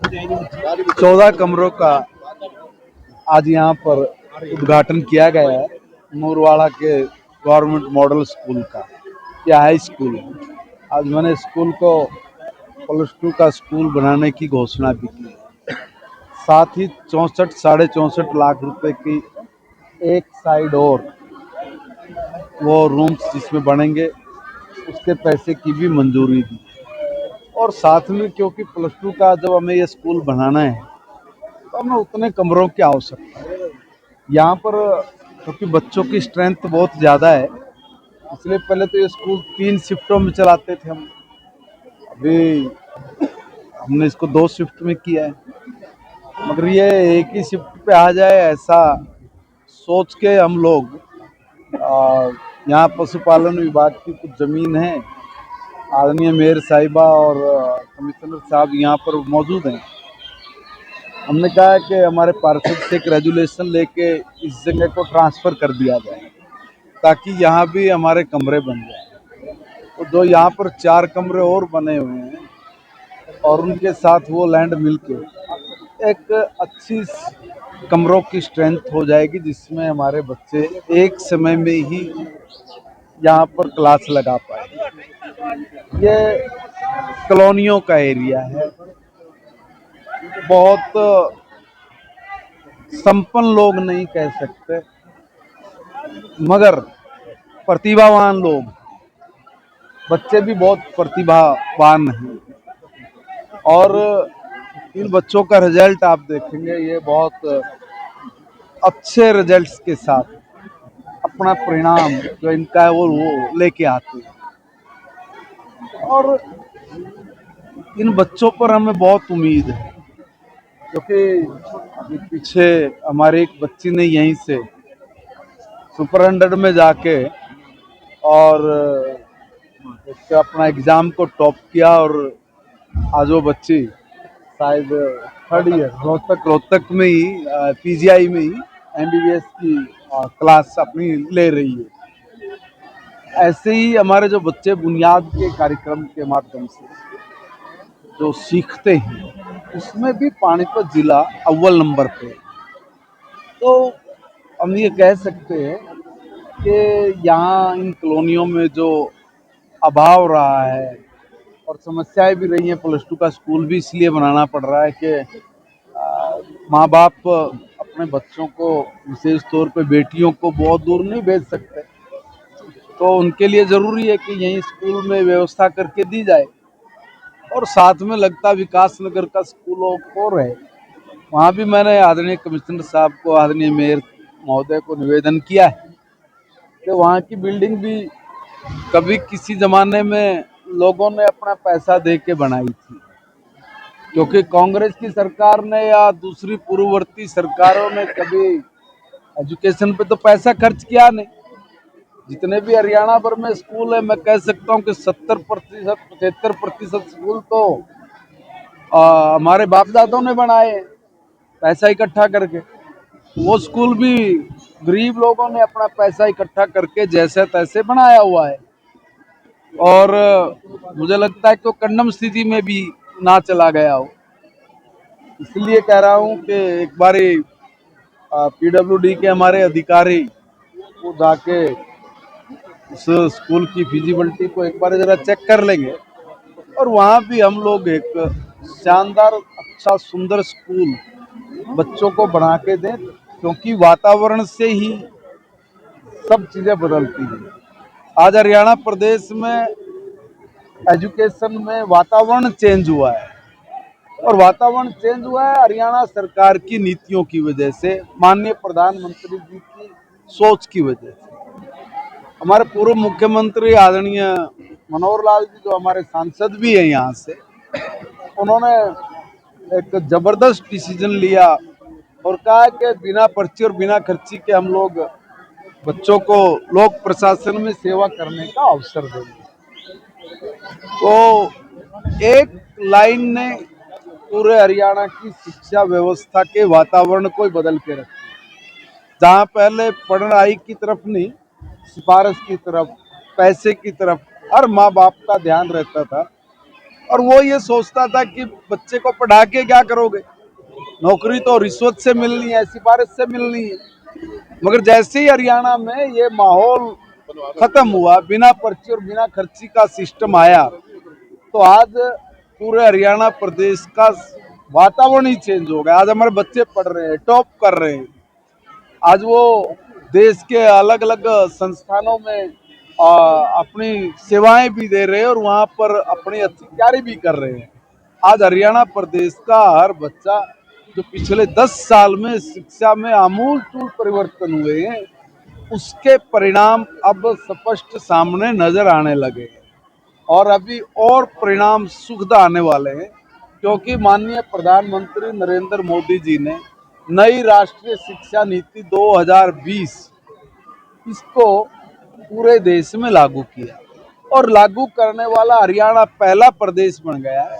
14 कमरों का आज यहाँ पर उद्घाटन किया गया है नूरवाड़ा के गवर्नमेंट मॉडल स्कूल का। यह हाई स्कूल है। आज मैंने स्कूल को +2 का स्कूल बनाने की घोषणा भी की। साथ ही 64-64.5 रुपए की एक साइड और वो रूम्स जिसमें बनेंगे उसके पैसे की भी मंजूरी दी। और साथ में क्योंकि +2 का जब हमें ये स्कूल बनाना है तो हमें उतने कमरों की आवश्यकता है। यहाँ पर क्योंकि बच्चों की स्ट्रेंथ बहुत ज़्यादा है, इसलिए पहले तो ये स्कूल 3 शिफ्टों में चलाते थे हम। अभी हमने इसको 2 शिफ्ट में किया है, मगर ये एक ही शिफ्ट पे आ जाए ऐसा सोच के हम लोग यहाँ पशुपालन विभाग की कुछ ज़मीन है, आदरणीय मेयर साहिबा और कमिश्नर साहब यहाँ पर मौजूद हैं। हमने कहा है कि हमारे पार्षद से एक रेजुलेशन लेके इस जगह को ट्रांसफ़र कर दिया जाए ताकि यहाँ भी हमारे कमरे बन जाए। तो जो यहाँ पर 4 कमरे और बने हुए हैं और उनके साथ वो लैंड मिलके एक अच्छी कमरों की स्ट्रेंथ हो जाएगी, जिसमें हमारे बच्चे एक समय में ही यहाँ पर क्लास लगा पाए। ये कॉलोनियों का एरिया है, बहुत संपन्न लोग नहीं कह सकते मगर प्रतिभावान लोग, बच्चे भी बहुत प्रतिभावान हैं। और इन बच्चों का रिजल्ट आप देखेंगे, ये बहुत अच्छे रिजल्ट्स के साथ अपना परिणाम जो इनका है वो लेके आते हैं। और इन बच्चों पर हमें बहुत उम्मीद है, क्योंकि अभी पीछे हमारे एक बच्ची ने यहीं से सुपर 100 में जाके और अपना एग्ज़ाम को टॉप किया। और आज वो बच्ची शायद 3rd ईयर रोहतक में ही पीजीआई में ही एमबीबीएस की क्लास अपनी ले रही है। ऐसे ही हमारे जो बच्चे बुनियाद के कार्यक्रम के माध्यम से जो सीखते हैं उसमें भी पानीपत जिला अव्वल नंबर पे। तो हम ये कह सकते हैं कि यहाँ इन कॉलोनियों में जो अभाव रहा है और समस्याएं भी रही हैं, +2 का स्कूल भी इसलिए बनाना पड़ रहा है कि माँ बाप अपने बच्चों को, विशेष तौर पे बेटियों को बहुत दूर नहीं भेज सकते, तो उनके लिए ज़रूरी है कि यहीं स्कूल में व्यवस्था करके दी जाए। और साथ में लगता विकास नगर का स्कूल और है, वहाँ भी मैंने आदरणीय कमिश्नर साहब को, आदरणीय मेयर महोदय को निवेदन किया है कि वहाँ की बिल्डिंग भी कभी किसी ज़माने में लोगों ने अपना पैसा दे के बनाई थी, क्योंकि कांग्रेस की सरकार ने या दूसरी पूर्ववर्ती सरकारों ने कभी एजुकेशन पे तो पैसा खर्च किया नहीं। जितने भी हरियाणा भर में स्कूल है, मैं कह सकता हूँ कि 70% 75% स्कूल तो हमारे बाप दादों ने बनाए पैसा इकट्ठा करके। वो स्कूल भी गरीब लोगों ने अपना पैसा इकट्ठा करके जैसे तैसे बनाया हुआ है। और मुझे लगता है कि वो कंडम स्थिति में भी ना चला गया हो। इसलिए कह रहा हूँ कि एक बारी पीडब्ल्यूडी के हमारे अधिकारी को जाके उस स्कूल की फिजिबिलिटी को एक बार जरा चेक कर लेंगे और वहाँ भी हम लोग एक शानदार अच्छा सुंदर स्कूल बच्चों को बना के दें, क्योंकि वातावरण से ही सब चीज़ें बदलती हैं। आज हरियाणा प्रदेश में एजुकेशन में वातावरण चेंज हुआ है, और वातावरण चेंज हुआ है हरियाणा सरकार की नीतियों की वजह से, माननीय प्रधानमंत्री जी की सोच की वजह से। हमारे पूर्व मुख्यमंत्री आदरणीय मनोहर लाल जी, जो हमारे सांसद भी हैं यहाँ से, उन्होंने एक जबरदस्त डिसीजन लिया और कहा कि बिना पर्ची और बिना खर्ची के हम लोग बच्चों को लोक प्रशासन में सेवा करने का अवसर देंगे। तो एक लाइन ने पूरे हरियाणा की शिक्षा व्यवस्था के वातावरण को ही बदल के रखा। जहाँ पहले पढ़ाई की तरफ नहीं, सिफारिश की तरफ, पैसे की तरफ हर माँ बाप का ध्यान रहता था, और वो ये सोचता था कि बच्चे को पढ़ा के क्या करोगे, नौकरी तो रिश्वत से मिलनी है, सिफारिश से मिलनी है। मगर जैसे ही हरियाणा में ये माहौल खत्म हुआ, बिना पर्ची और बिना खर्ची का सिस्टम आया, तो आज पूरे हरियाणा प्रदेश का वातावरण ही चेंज हो गया। आज हमारे बच्चे पढ़ रहे हैं, टॉप कर रहे हैं। आज वो देश के अलग अलग संस्थानों में अपनी सेवाएं भी दे रहे हैं और वहां पर अपनी अच्छी तैयारी भी कर रहे हैं। आज हरियाणा प्रदेश का हर बच्चा, जो पिछले 10 साल में शिक्षा में आमूल चूल परिवर्तन हुए हैं, उसके परिणाम अब स्पष्ट सामने नजर आने लगे हैं। और अभी और परिणाम सुखद आने वाले हैं, क्योंकि माननीय प्रधानमंत्री नरेंद्र मोदी जी ने नई राष्ट्रीय शिक्षा नीति 2020 इसको पूरे देश में लागू किया और लागू करने वाला हरियाणा पहला प्रदेश बन गया है।